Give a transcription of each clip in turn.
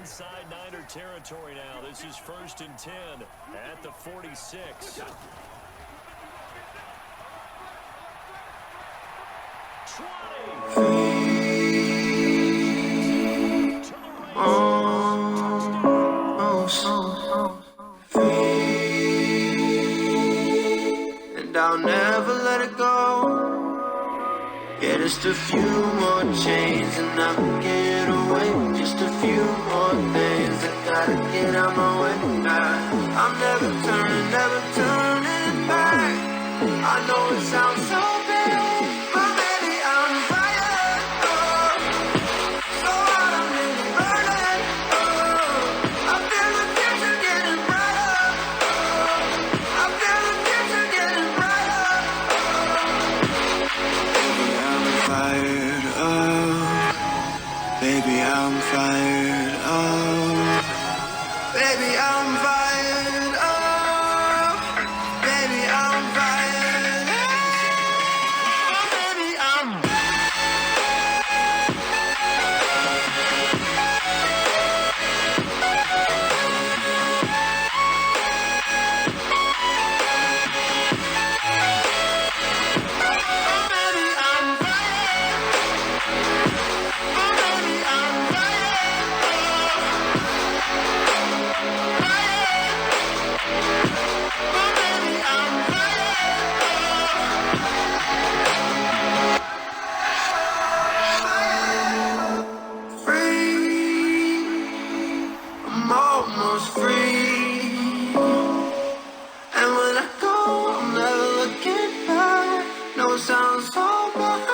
inside Niner territory now. This is 1st and 10 at the 46. And I'll never let it go. Yeah, just a few more chains and I can get away. Just a few more things I gotta get out my way. I'm never turning back. I know it sounds so bad, but baby, I'm fired. So hot, I'm really burning. I feel the future getting brighter. I feel the future getting brighter. Baby, I'm fired up. Baby, I'm fired up. Baby, I'm fired up. Baby, I'm fired up. Baby, I'm. I'm almost free. And when I go, I'm never looking back. No, it sounds so bad,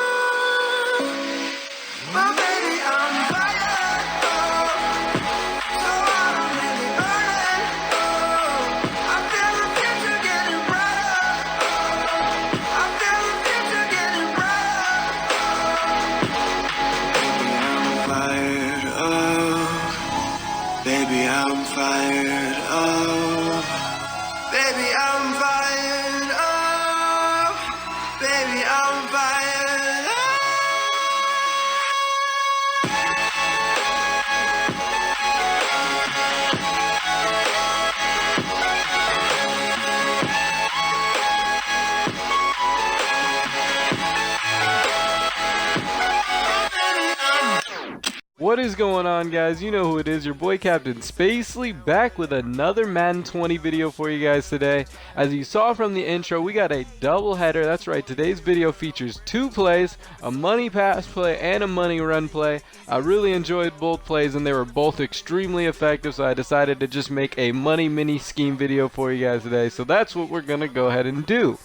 but baby, I'm fired up. So hot, I'm really burning. I feel the future getting brighter. I feel the future getting brighter. Baby, I'm fired up. Baby, I'm fired up. Baby, I'm fired up. What is going on, guys? You know who it is, your boy Captain Spacely, back with another Madden 20 video for you guys today. As you saw from the intro, we got a double header. That's right, today's video features 2 plays, a money pass play and a money run play. I really enjoyed both plays and they were both extremely effective, so I decided to just make a money mini scheme video for you guys today. So that's what we're gonna go ahead and do.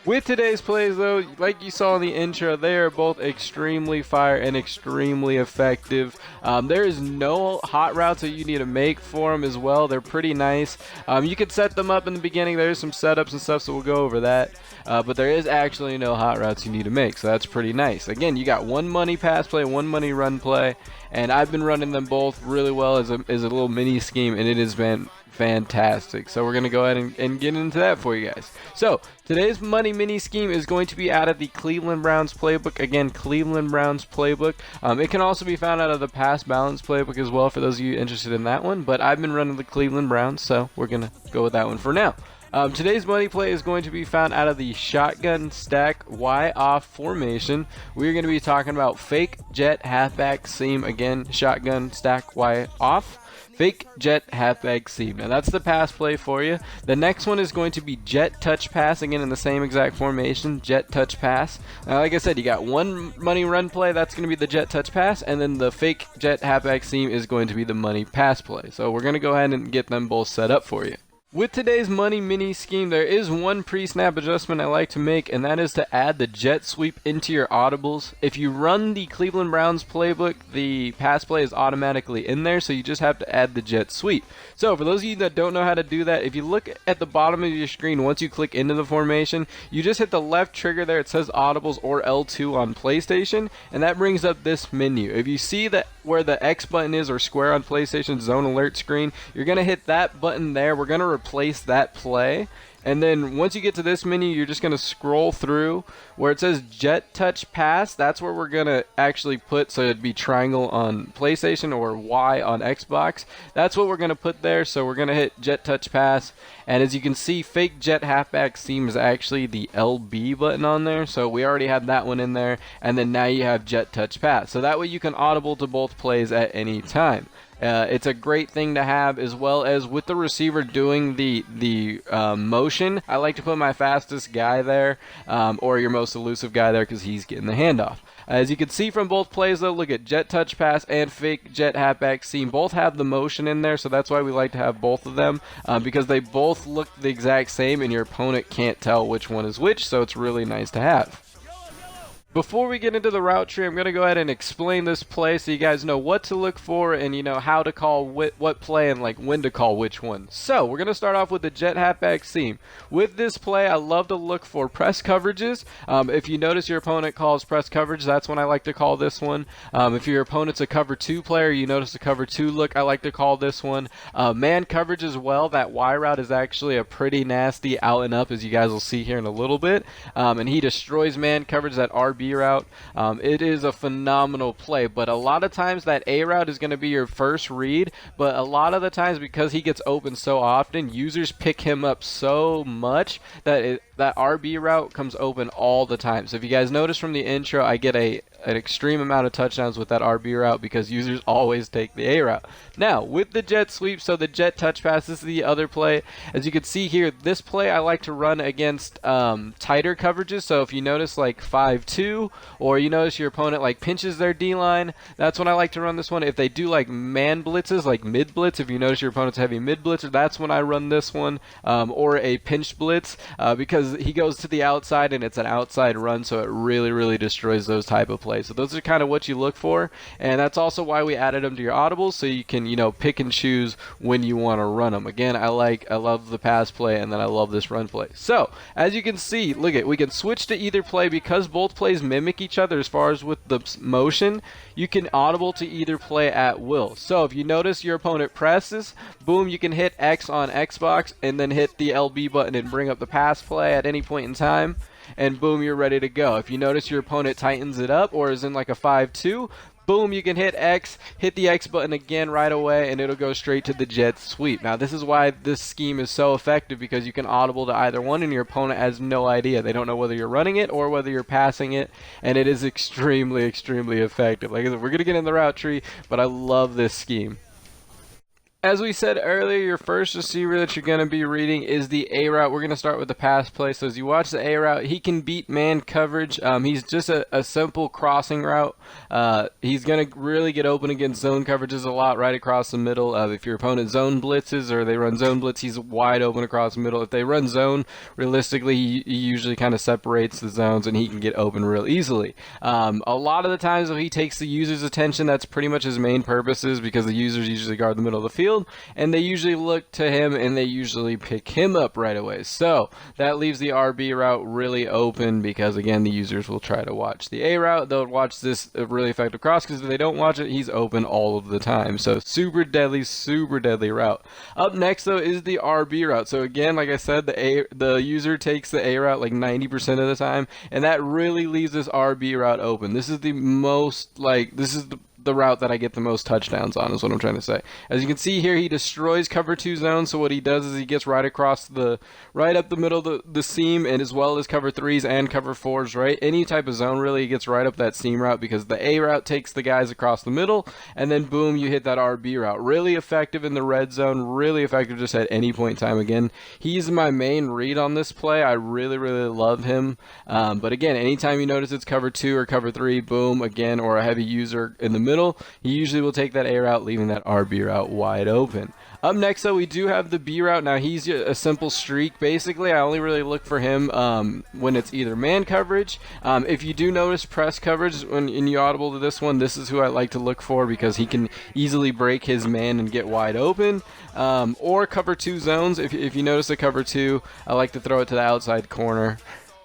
With today's plays, though, like you saw in the intro, they are both extremely fire and extremely effective. There is no hot routes that you need to make for them as well. They're pretty nice. You can set them up in the beginning. There's some setups and stuff, so we'll go over that. But there is actually no hot routes you need to make, so that's pretty nice. Again, you got one money pass play, one money run play, and I've been running them both really well as a little mini scheme, and it has been fantastic. So we're going to go ahead and get into that for you guys. So today's money mini scheme is going to be out of the Cleveland Browns playbook. Again, Cleveland Browns playbook. It can also be found out of the pass balance playbook as well for those of you interested in that one, but I've been running the Cleveland Browns, so we're going to go with that one for now. Today's money play is going to be found out of the shotgun stack Y off formation. We're going to be talking about fake jet halfback seam. Again, shotgun stack Y off. Fake jet halfback seam. Now that's the pass play for you. The next one is going to be jet touch pass, again in the same exact formation, jet touch pass. Now like I said, you got one money run play, that's going to be the jet touch pass, and then the fake jet halfback seam is going to be the money pass play. So we're going to go ahead and get them both set up for you. With today's money mini scheme, there is one pre-snap adjustment I like to make, and that is to add the jet sweep into your audibles. If you run the Cleveland Browns playbook, the pass play is automatically in there, so you just have to add the jet sweep. So for those of you that don't know how to do that, if you look at the bottom of your screen, once you click into the formation, you just hit the left trigger there. It says audibles or L2 on PlayStation, and that brings up this menu. If you see that where the X button is or square on PlayStation zone alert screen, you're going to hit that button there. We're going to place that play. And then once you get to this menu, you're just going to scroll through where it says jet touch pass. That's where we're going to actually put, so it'd be triangle on PlayStation or Y on Xbox. That's what we're going to put there. So we're going to hit jet touch pass. And as you can see, fake jet halfback seam is actually the LB button on there. So we already had that one in there. And then now you have jet touch pass. So that way you can audible to both plays at any time. It's a great thing to have, as well as with the receiver doing the motion. I like to put my fastest guy there, or your most elusive guy there, because he's getting the handoff. As you can see from both plays, though, look at jet touch pass and fake jet halfback seam. Both have the motion in there, so that's why we like to have both of them, because they both look the exact same, and your opponent can't tell which one is which, so it's really nice to have. Before we get into the route tree, I'm going to go ahead and explain this play so you guys know what to look for and, you know, how to call what play and, like, when to call which one. So, we're going to start off with the jet halfback seam. With this play, I love to look for press coverages. If you notice your opponent calls press coverage, that's when I like to call this one. If your opponent's a cover 2 player, you notice a cover 2 look, I like to call this one. Man coverage as well. That Y route is actually a pretty nasty out and up, as you guys will see here in a little bit. And he destroys man coverage, that RB route. It is a phenomenal play, but a lot of times that A route is going to be your first read, but a lot of the times, because he gets open so often, users pick him up so much that that RB route comes open all the time. So if you guys notice from the intro, I get an extreme amount of touchdowns with that RB route because users always take the A route. Now, with the jet sweep, so the jet touch pass, this is the other play. As you can see here, this play I like to run against tighter coverages. So if you notice like 5-2, or you notice your opponent like pinches their D-line, that's when I like to run this one. If they do like man blitzes, like mid blitz, if you notice your opponent's heavy mid blitzer, that's when I run this one, or a pinch blitz, because he goes to the outside and it's an outside run, so it really destroys those type of plays. So those are kind of what you look for, and that's also why we added them to your audibles, so you can, you know, pick and choose when you want to run them. Again, I love the pass play, and then I love this run play. So as you can see, look at, we can switch to either play because both plays mimic each other as far as with the motion. You can audible to either play at will. So if you notice your opponent presses, boom, you can hit X on Xbox and then hit the LB button and bring up the pass play at any point in time, and boom, you're ready to go. If you notice your opponent tightens it up or is in like a 5-2, boom, you can hit X, hit the X button again right away, and it'll go straight to the jet sweep. Now, this is why this scheme is so effective, because you can audible to either one, and your opponent has no idea. They don't know whether you're running it or whether you're passing it, and it is extremely effective. Like I said, we're going to get in the route tree, but I love this scheme. As we said earlier, your first receiver that you're going to be reading is the A route. We're going to start with the pass play. So as you watch the A route, he can beat man coverage. He's just a simple crossing route. He's going to really get open against zone coverages a lot right across the middle. If your opponent zone blitzes or they run zone blitz, he's wide open across the middle. If they run zone, realistically, he usually kind of separates the zones and he can get open real easily. A lot of the times when he takes the user's attention, that's pretty much his main purposes, because the users usually guard the middle of the field, and they usually look to him and they usually pick him up right away. So that leaves the RB route really open, because again, the users will try to watch the A route. They'll watch this really effective cross, because if they don't watch it, he's open all of the time. So super deadly route. Up next though is the RB route. So again, like I said, the user takes the A route like 90% of the time, and that really leaves this RB route open. This is the most, like, this is the route that I get the most touchdowns on, is what I'm trying to say. As you can see here, he destroys cover 2 zones. So what he does is he gets right across right up the middle of the seam, and as well as cover 3s and cover 4s, right? Any type of zone, really, he gets right up that seam route, because the A route takes the guys across the middle, and then boom, you hit that RB route. Really effective in the red zone, really effective just at any point in time. Again, he's my main read on this play. I really love him. But again, anytime you notice it's cover 2 or cover 3, boom, again, or a heavy user in the middle, he usually will take that A route, leaving that RB route wide open. Up next, though, we do have the B route. Now, he's a simple streak. Basically, I only really look for him when it's either man coverage. If you do notice press coverage when you audible to this one, this is who I like to look for, because he can easily break his man and get wide open. Or cover 2 zones. If you notice the cover 2, I like to throw it to the outside corner.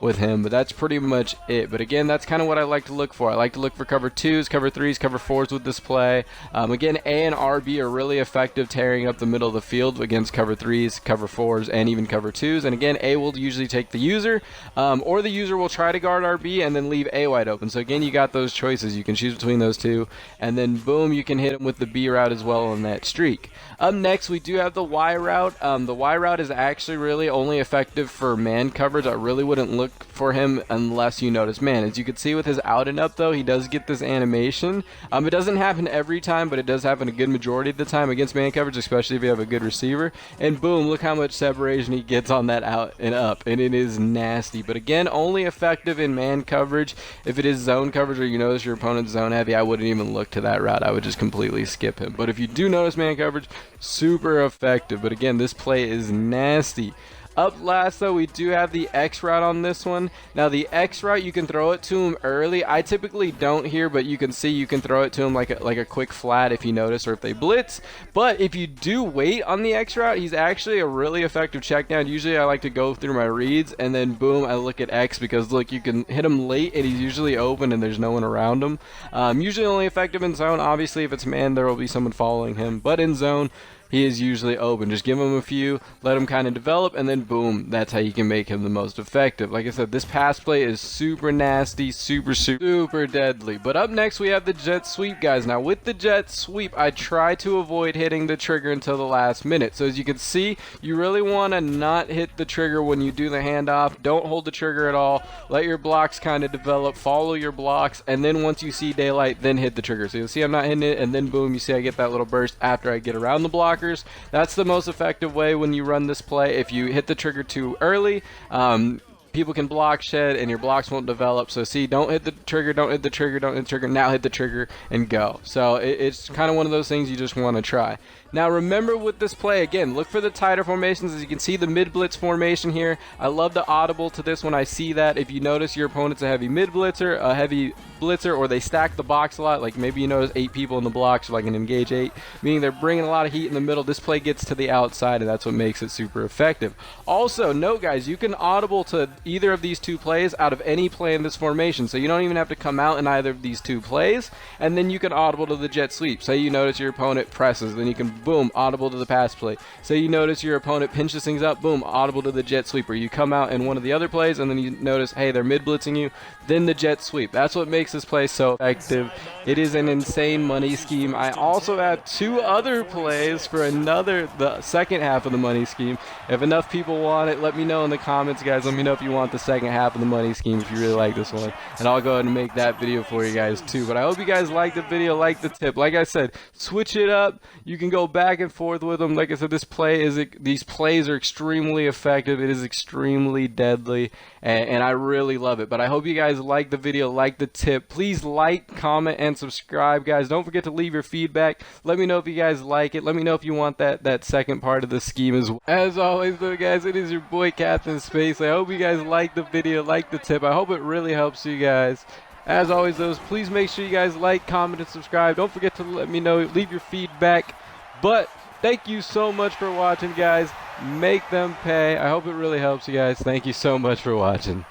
with him, but that's pretty much it. But again, that's kind of what I like to look for. I like to look for cover 2s, cover 3s, cover 4s with this play. Again, A and RB are really effective tearing up the middle of the field against cover 3s, cover 4s, and even cover 2s. And again, A will usually take the user, or the user will try to guard RB and then leave A wide open. So again, you got those choices. You can choose between those two, and then boom, you can hit him with the B route as well on that streak. Up next, we do have the Y route. The Y route is actually really only effective for man coverage. I really wouldn't look for him unless you notice man. As you can see with his out and up though, he does get this animation. It doesn't happen every time, but it does happen a good majority of the time against man coverage, especially if you have a good receiver. And boom, look how much separation he gets on that out and up, and it is nasty. But again, only effective in man coverage. If it is zone coverage or you notice your opponent's zone heavy, I wouldn't even look to that route. I would just completely skip him. But if you do notice man coverage, super effective. But again, this play is nasty. Up last though, we do have the X route on this one. Now the X route, you can throw it to him early. I typically don't here, but you can see you can throw it to him like a quick flat if you notice, or if they blitz. But if you do wait on the X route, he's actually a really effective check down. Usually I like to go through my reads and then boom, I look at X, because look, you can hit him late and he's usually open and there's no one around him. Usually only effective in zone. Obviously if it's man, there will be someone following him, but in zone, he is usually open. Just give him a few, let him kind of develop, and then boom, that's how you can make him the most effective. Like I said, this pass play is super nasty, super deadly. But up next, we have the jet sweep, guys. Now, with the jet sweep, I try to avoid hitting the trigger until the last minute. So as you can see, you really want to not hit the trigger when you do the handoff. Don't hold the trigger at all. Let your blocks kind of develop, follow your blocks, and then once you see daylight, then hit the trigger. So you'll see I'm not hitting it, and then boom, you see I get that little burst after I get around the block. That's the most effective way when you run this play. If you hit the trigger too early, people can block shed and your blocks won't develop. So see, don't hit the trigger, don't hit the trigger, don't hit the trigger, now hit the trigger and go. So it's kind of one of those things you just want to try. Now remember with this play, again, look for the tighter formations. As you can see, the mid blitz formation here. I love the audible to this when I see that. If you notice your opponent's a heavy mid blitzer, a heavy blitzer, or they stack the box a lot, like maybe you notice 8 people in the blocks, so like an engage 8, meaning they're bringing a lot of heat in the middle. This play gets to the outside, and that's what makes it super effective. Also, note guys, you can audible to either of these two plays out of any play in this formation, so you don't even have to come out in either of these two plays, and then you can audible to the jet sweep. Say you notice your opponent presses, then you can boom, audible to the pass play. Say you notice your opponent pinches things up, boom, audible to the jet sweep. Or you come out in one of the other plays and then you notice, hey, they're mid blitzing you, then the jet sweep. That's what makes this play so effective. It is an insane money scheme. I also have 2 other plays for the second half of the money scheme. If enough people want it, let me know in the comments, guys. Let me know if you want the second half of the money scheme, if you really like this one, and I'll go ahead and make that video for you guys too. But I hope you guys liked the video, like the tip. Like I said, switch it up. You can go back and forth with them. Like I said, these plays are extremely effective. It is extremely deadly, and I really love it. But I hope you guys like the video, like the tip. Please like, comment, and subscribe, guys. Don't forget to leave your feedback. Let me know if you guys like it. Let me know if you want that second part of the scheme as well. As always though, guys, it is your boy Captain Space. I hope you guys like the video, like the tip. I hope it really helps you guys. As always though, please make sure you guys like, comment, and subscribe. Don't forget to let me know, leave your feedback. But thank you so much for watching, guys. Make them pay. I hope it really helps you guys. Thank you so much for watching.